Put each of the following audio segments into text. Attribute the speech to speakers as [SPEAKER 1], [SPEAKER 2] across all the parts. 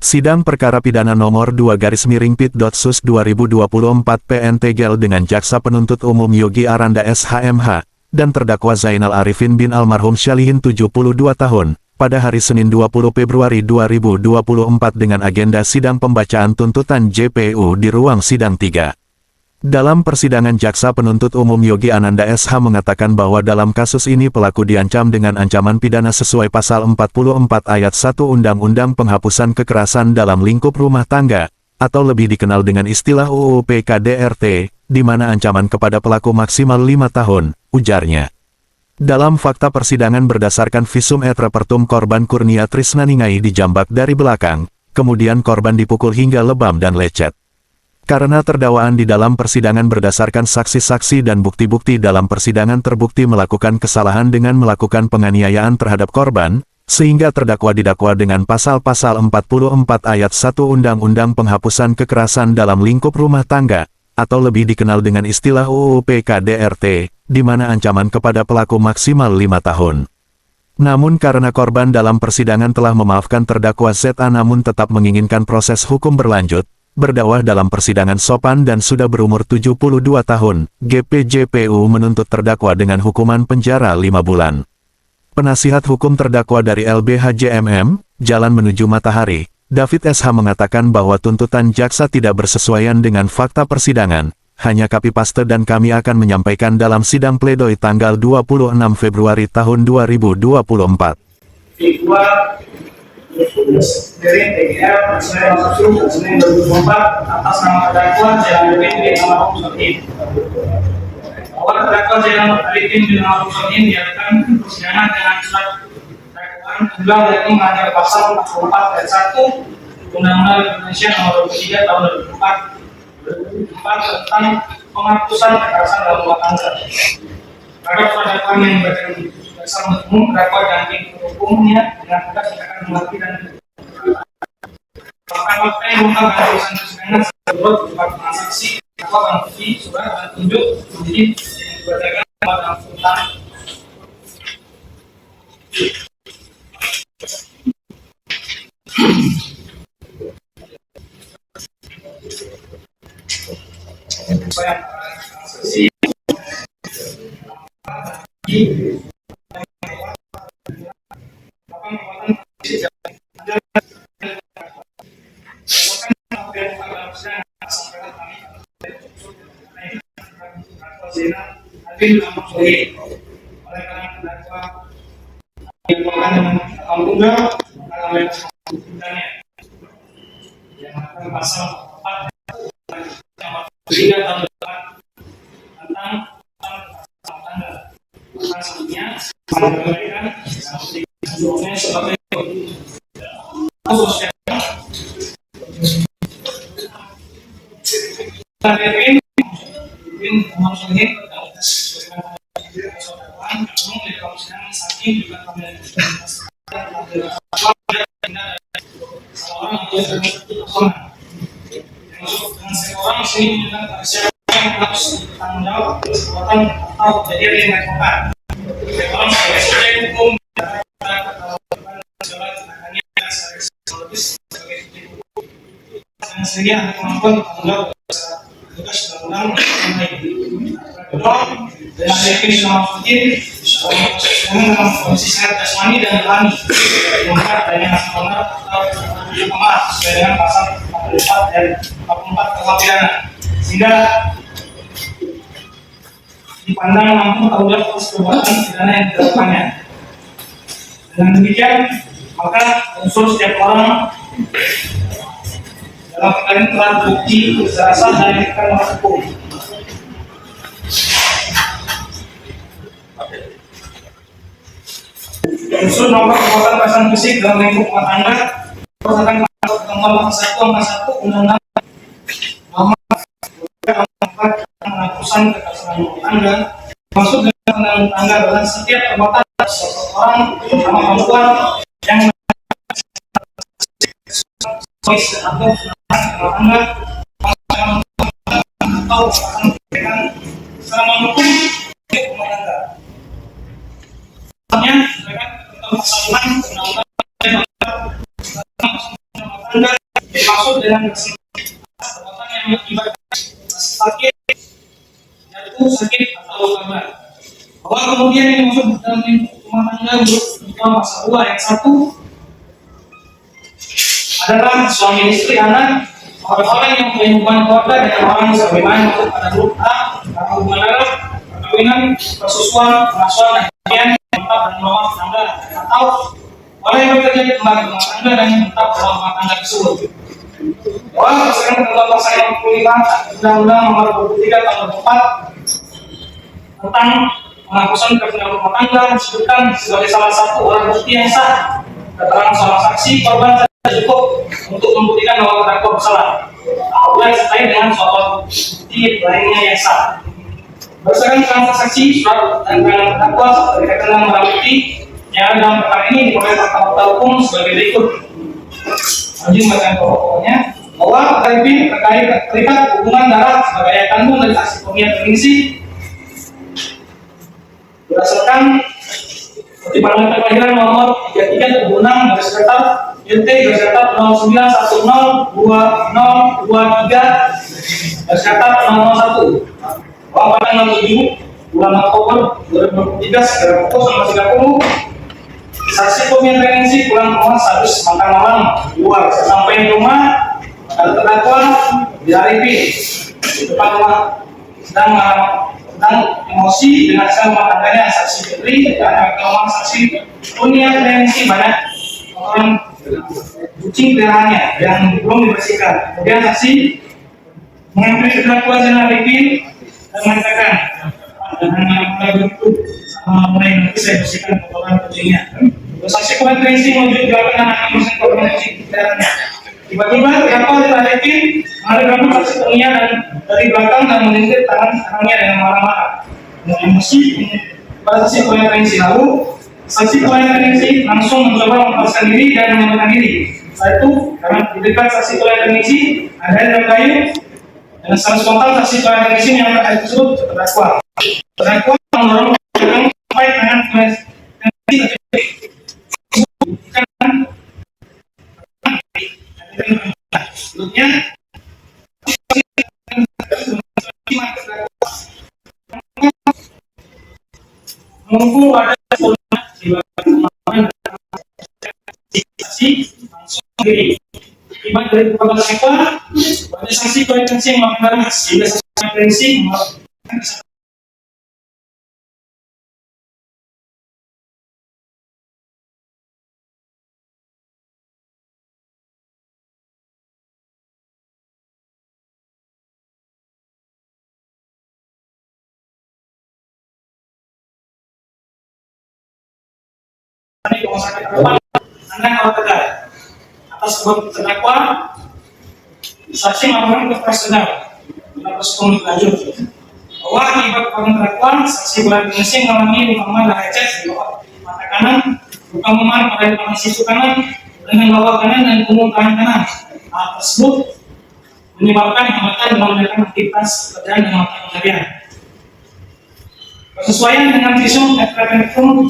[SPEAKER 1] Sidang Perkara Pidana Nomor 2/Pid.Sus 2024 PN Tegel dengan Jaksa Penuntut Umum Yogi Aranda SHMH, dan terdakwa Zainal Arifin bin almarhum Syalihin 72 tahun, pada hari Senin 20 Februari 2024 dengan agenda sidang pembacaan tuntutan JPU di ruang sidang 3. Dalam persidangan Jaksa Penuntut Umum Yogi Ananda SH mengatakan bahwa dalam kasus ini pelaku diancam dengan ancaman pidana sesuai Pasal 44 Ayat 1 Undang-Undang Penghapusan Kekerasan dalam Lingkup Rumah Tangga, atau lebih dikenal dengan istilah UU PKDRT, di mana ancaman kepada pelaku maksimal 5 tahun, ujarnya. Dalam fakta persidangan berdasarkan visum et repertum korban Kurnia Trisnaningai dijambak dari belakang, kemudian korban dipukul hingga lebam dan lecet. Karena terdakwaan di dalam persidangan berdasarkan saksi-saksi dan bukti-bukti dalam persidangan terbukti melakukan kesalahan dengan melakukan penganiayaan terhadap korban, sehingga terdakwa didakwa dengan pasal-pasal 44 ayat 1 Undang-Undang Penghapusan Kekerasan dalam Lingkup Rumah Tangga, atau lebih dikenal dengan istilah UU PKDRT, di mana ancaman kepada pelaku maksimal 5 tahun. Namun karena korban dalam persidangan telah memaafkan terdakwa ZA namun tetap menginginkan proses hukum berlanjut, berdakwah dalam persidangan sopan dan sudah berumur 72 tahun, GPJPU menuntut terdakwa dengan hukuman penjara 5 bulan. Penasihat hukum terdakwa dari LBH-JMM, Jalan Menuju Matahari, David SH mengatakan bahwa tuntutan jaksa tidak bersesuaian dengan fakta persidangan, hanya copy-paste dan kami akan menyampaikan dalam sidang pledoi tanggal 26 Februari tahun 2024.
[SPEAKER 2] Dari TGR Senin 2024 atas nama terdakwa Zainal Arifin bin almarhum Syalihin. Bahwa terdakwa Zainal Arifin bin almarhum Syalihin diadakan persidangan dengan surat dakwaan tunggal yakni melanggar pasal 44 ayat 1 Undang-Undang Indonesia Nomor 23 Tahun 2004 tentang penghapusan kekerasan dalam rumah tangga. Terhadap terdakwa yang dibacakan dasar umum terdakwa dan tim hukumnya dengan tegas akan mengerti dan fakta yang mengungkap dan tulisan persidangan sebelum berupa transaksi terdakwa dan bukti surat dan tunjuk jadi dibacakan pada tuntutan. Oleh karena terdakwa dilakukan dengan akun tunggal dalam tuntutannya yang akan pasal 4 3 tahun depan tentang tanggal maksudnya memberikan sanksinya sebagai khususnya orang sini dengan siapa yang harus bertanggung jawab perbuatan atau kejadian yang dilakukan. Orang sebagai subjek hukum dan sehingga ada kemampuan bertanggung jawab tugas undang-undang dengan definisi nama fakir dengan kondisi sehat jasmani dan rohani mengangkat adanya nasional atau kemaas sesuai dengan pasal 44 dan 44 KUH pidana sehingga dipandang mampu tanggung jawab atas perbuatan pidana yang dilakukannya. Dengan demikian maka unsur setiap orang dalam perkara ini telah terbukti secara sah dan diberikan oleh hukum. Unsur nomor perbuatan kekerasan fisik dalam lingkup rumah tangga berdasarkan pasal nomor 1 angka 1 Undang-Undang Nomor 4 Penghapusan Kekerasan dalam Rumah Tangga. Maksud dengan rumah tangga adalah setiap perbuatan seseorang sama perempuan yang atau tangga atau selama hukum rumah tangga. Misalnya, mereka pasal 6 undang-undang rumah tangga dimaksud dengan perbuatan yang mengakibatkan sakit, jatuh, sakit atau luka berat. Bahwa kemudian yang dimaksud dalam rumah tangga menurut pasal 2 ayat 1 adalah suami istri, anak, orang-orang yang punya hubungan keluarga dengan orang sebagaimana masuk pada grup A, atau hubungan darah, perkawinan, persusuan, pengasuhan, dan kematian, menetap dan rumah tangga, atau orang yang bekerja di tempat rumah tangga dan menetap dalam rumah tangga tersebut. Bahwa berdasarkan ketentuan pasal 55 Undang-Undang Nomor 23 Tahun 2004 tentang penghapusan kebenaran rumah tangga disebutkan sebagai salah satu alat bukti yang sah keterangan seorang saksi korban cukup untuk membuktikan bahwa terdakwa bersalah apabila disertai dengan suatu bukti lainnya yang sah. Berdasarkan keterangan saksi, surat dan keterangan terdakwa serta dikatakan dalam barang bukti yang ada dalam perkara ini diperoleh fakta hukum sebagai berikut. Lanjut bacaan pokoknya bahwa terkait hubungan darah sebagai ayah kandung dari saksi pemiat bergengsi berdasarkan pertimbangan kelahiran nomor 33/76 garis datar UT garis datar 09102023 garis datar 001 bahwa pada tanggal 7 bulan Oktober 2023 sekitar pukul 19.30 saksi pemiat bergengsi pulang ke rumah sehabis makan malam di luar. Sampai di rumah ada terdakwa di Arifin di depan rumah sedang emosi dengan rumah tangganya saksi Fitri dan rumah saksi punya tendensi banyak orang kucing peliharaannya yang belum dibersihkan. Kemudian saksi mengambil terdakwa Zainal Arifin dan mengatakan mulai berikut mulai nanti saya bersihkan kotoran kucingnya. Saksi tendensi menuju jalan anak mesin kotoran kucing peliharaannya. Tiba-tiba terdakwa Zainal Arifin menghadap saksi pengia dan dari belakang dan menyentuh tangannya dengan marah-marah. Emosi pada saksi pengensi lalu saksi pengensi langsung mencoba melepaskan diri dan menyelamatkan diri. Setelah itu karena di dekat saksi pengensi ada dalam kayu dan secara spontan saksi pengensi yang kayu tersebut terdakwa mendorong sampai tangan pengensi sebelumnya mumpung ada di langsung diri akibat dari perbuatan terdakwa pada saksi pengensi yang melakukan sehingga saksi pengensi melakukan rumah sakit anak kalau tegar atas sebab terdakwa saksi melakukan kekerasan atas lanjut bahwa akibat perbuatan terdakwa saksi beragengsi mengalami luka dan lecet di bawah mata kanan, luka memar pada depan sisi kanan dengan bawah kanan dan punggung tangan kanan. Hal tersebut menyebabkan hambatan dalam menjalankan aktivitas pekerjaan dan mata pencarian. Bersesuaian dengan visum ekstrakurikuler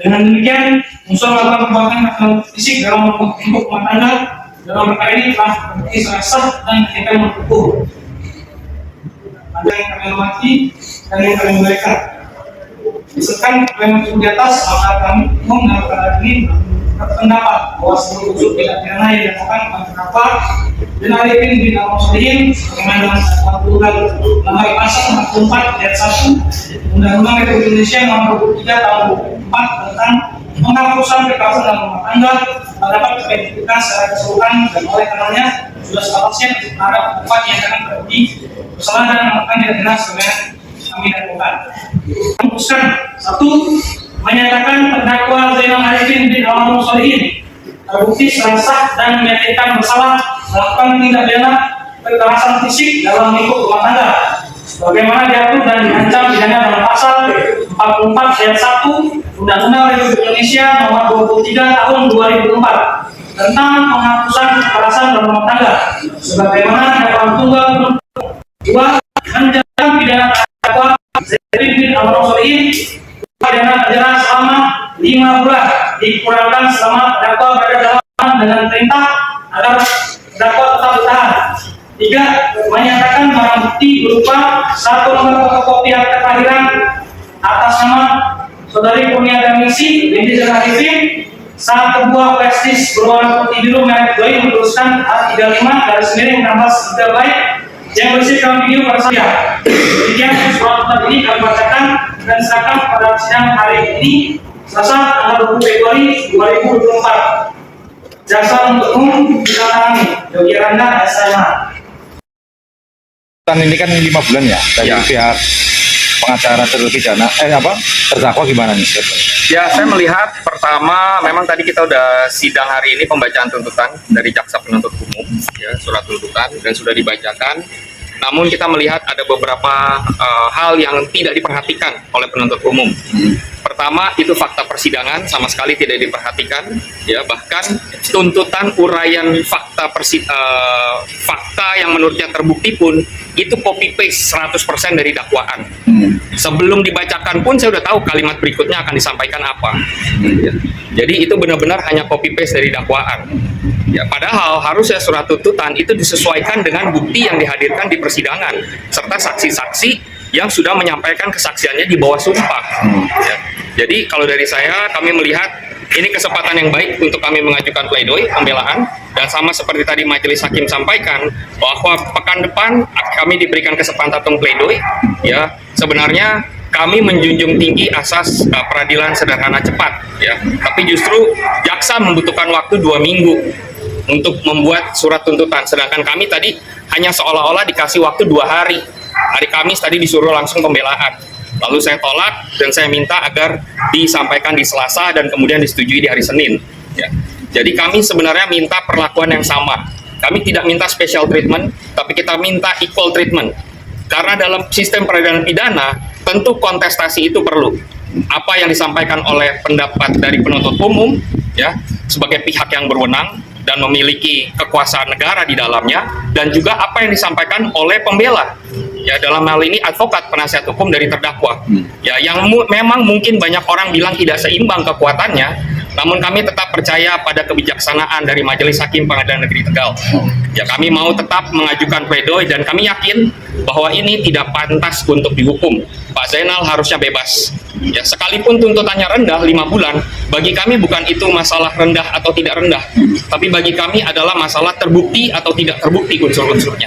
[SPEAKER 2] dengan demikian, unsur melakukan perbuatan kekerasan fisik dalam lingkup rumah tangga dalam perkara ini telah terbukti secara sah dan dikatakan menurut ada yang kami hormati dan yang kami muliakan. Misalkan yang di atas, maka kami umum dalam perkara ini berpendapat bahwa seluruh unsur tindak pidana yang dilakukan oleh terdakwa Zainal Arifin bin Al-Muslihin sebagaimana dengan satuan tunggal nomor pasal 44 ayat 1 Undang-Undang Republik Indonesia nomor 23 tahun 2004 tentang penghapusan kekerasan dalam rumah tangga dapat diidentifikasikan secara keseluruhan dan oleh karenanya sudah seharusnya terhadap tempat yang akan terbukti bersalah dan melakukan tindak pidana sebagaimana kami lakukan. Memutuskan satu menyatakan terdakwa Zainal Arifin bin Al-Muslihin terbukti secara sah dan menyatakan bersalah melakukan tindak pidana kekerasan fisik dalam lingkup rumah tangga sebagaimana diatur dan diancam pidana dalam pasal 44 ayat 1 Undang-Undang Republik Indonesia nomor 23 tahun 2004 tentang penghapusan kekerasan dalam rumah tangga sebagaimana dakwaan tunggal 2 menjatuhkan pidana terdakwa Zainal bin Al-Muslihin pidana penjara selama 5 bulan dikurangkan selama terdakwa berada dalam tahanan dengan perintah agar terdakwa tetap ditahan. 3. Menyatakan barang bukti berupa 1 lembar fotokopi akta kelahiran atas nama Saudari Kurnia Misi binti Zainal Arifin, 1 buah flash disk berwarna putih biru merek Doi bertuliskan A35-16 GB yang berisikan video pada saya. Demikian surat tuntutan ini kami bacakan dan serahkan pada sidang hari ini Selasa tanggal 20 Februari 2024. Jaksa penuntut umum ditandatangani Yogi Aranda SMH.
[SPEAKER 3] Ini kan 5 bulan ya dari pihak pengacara terpidana terdakwa gimana nih?
[SPEAKER 4] Ya, saya melihat pertama memang tadi kita udah sidang hari ini pembacaan tuntutan dari jaksa penuntut umum ya, surat tuntutan dan sudah dibacakan. Namun kita melihat ada beberapa hal yang tidak diperhatikan oleh penuntut umum. Pertama, itu fakta persidangan sama sekali tidak diperhatikan, ya, bahkan tuntutan uraian fakta fakta yang menurutnya terbukti pun itu copy paste 100% dari dakwaan. Sebelum dibacakan pun saya udah tahu kalimat berikutnya akan disampaikan apa. Ya. Jadi itu benar-benar hanya copy paste dari dakwaan. Ya, padahal harusnya surat tuntutan itu disesuaikan dengan bukti yang dihadirkan di persidangan serta saksi-saksi yang sudah menyampaikan kesaksiannya di bawah sumpah. Ya. Jadi kalau dari saya, kami melihat ini kesempatan yang baik untuk kami mengajukan pledoi pembelaan, dan sama seperti tadi majelis hakim sampaikan bahwa pekan depan kami diberikan kesempatan pledoi. Ya, sebenarnya kami menjunjung tinggi asas peradilan sederhana cepat. Ya, tapi justru jaksa membutuhkan waktu 2 minggu untuk membuat surat tuntutan, sedangkan kami tadi hanya seolah-olah dikasih waktu 2 hari. Hari Kamis tadi disuruh langsung pembelaan. Lalu saya tolak dan saya minta agar disampaikan di Selasa dan kemudian disetujui di hari Senin. Ya. Jadi kami sebenarnya minta perlakuan yang sama. Kami tidak minta special treatment, tapi kita minta equal treatment. Karena dalam sistem peradilan pidana, tentu kontestasi itu perlu. Apa yang disampaikan oleh pendapat dari penuntut umum, ya, sebagai pihak yang berwenang dan memiliki kekuasaan negara di dalamnya, dan juga apa yang disampaikan oleh pembela. Ya, dalam hal ini advokat penasihat hukum dari terdakwa. Ya, yang memang mungkin banyak orang bilang tidak seimbang kekuatannya, namun kami tetap percaya pada kebijaksanaan dari Majelis Hakim Pengadilan Negeri Tegal. Ya, kami mau tetap mengajukan pledoi dan kami yakin bahwa ini tidak pantas untuk dihukum. Pak Zainal harusnya bebas. Ya, sekalipun tuntutannya rendah 5 bulan, bagi kami bukan itu masalah rendah atau tidak rendah, tapi bagi kami adalah masalah terbukti atau tidak terbukti unsur-unsurnya.